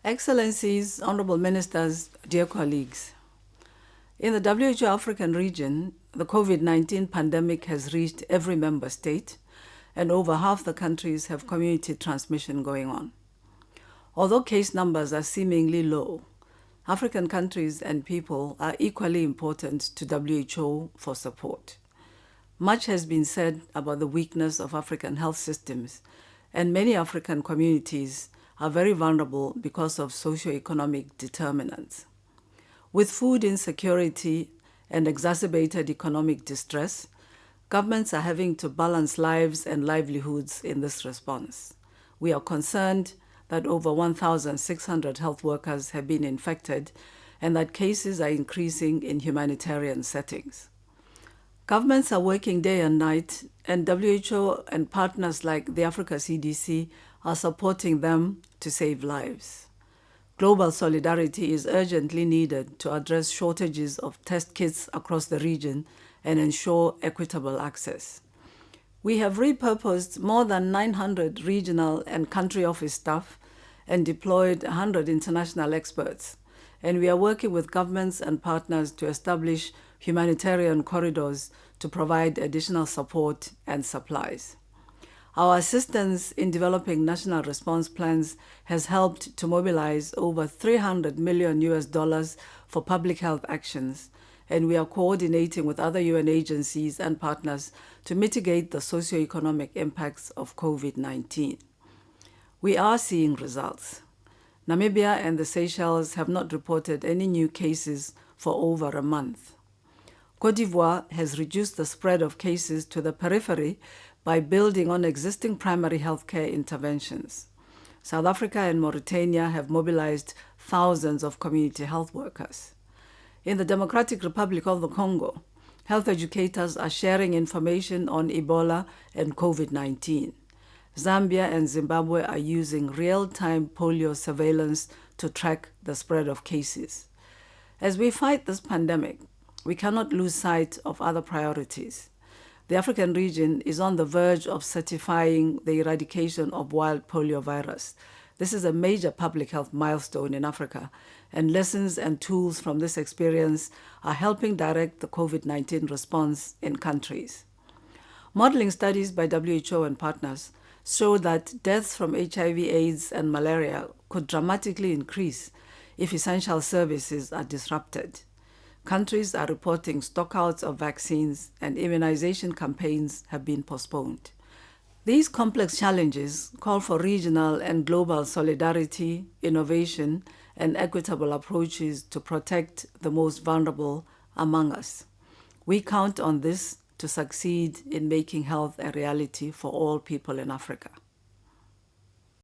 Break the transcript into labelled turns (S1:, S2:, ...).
S1: Excellencies, Honorable Ministers, dear colleagues, in the WHO African region, the COVID-19 pandemic has reached every member state, and over half the countries have community transmission going on. Although case numbers are seemingly low, African countries and people are equally important to WHO for support. Much has been said about the weakness of African health systems, and many African communities are very vulnerable because of socioeconomic determinants. With food insecurity and exacerbated economic distress, governments are having to balance lives and livelihoods in this response. We are concerned that over 1,600 health workers have been infected and that cases are increasing in humanitarian settings. Governments are working day and night, and WHO and partners like the Africa CDC are supporting them to save lives. Global solidarity is urgently needed to address shortages of test kits across the region and ensure equitable access. We have repurposed more than 900 regional and country office staff and deployed 100 international experts, and we are working with governments and partners to establish humanitarian corridors to provide additional support and supplies. Our assistance in developing national response plans has helped to mobilize over $300 million for public health actions, and we are coordinating with other UN agencies and partners to mitigate the socioeconomic impacts of COVID-19. We are seeing results. Namibia and the Seychelles have not reported any new cases for over a month. Côte d'Ivoire has reduced the spread of cases to the periphery by building on existing primary healthcare interventions. South Africa and Mauritania have mobilized thousands of community health workers. In the Democratic Republic of the Congo, health educators are sharing information on Ebola and COVID-19. Zambia and Zimbabwe are using real-time polio surveillance to track the spread of cases. As we fight this pandemic, we cannot lose sight of other priorities. The African region is on the verge of certifying the eradication of wild polio virus. This is a major public health milestone in Africa, and lessons and tools from this experience are helping direct the COVID-19 response in countries. Modeling studies by WHO and partners show that deaths from HIV/AIDS and malaria could dramatically increase if essential services are disrupted. Countries are reporting stockouts of vaccines, and immunization campaigns have been postponed. These complex challenges call for regional and global solidarity, innovation, and equitable approaches to protect the most vulnerable among us. We count on this to succeed in making health a reality for all people in Africa.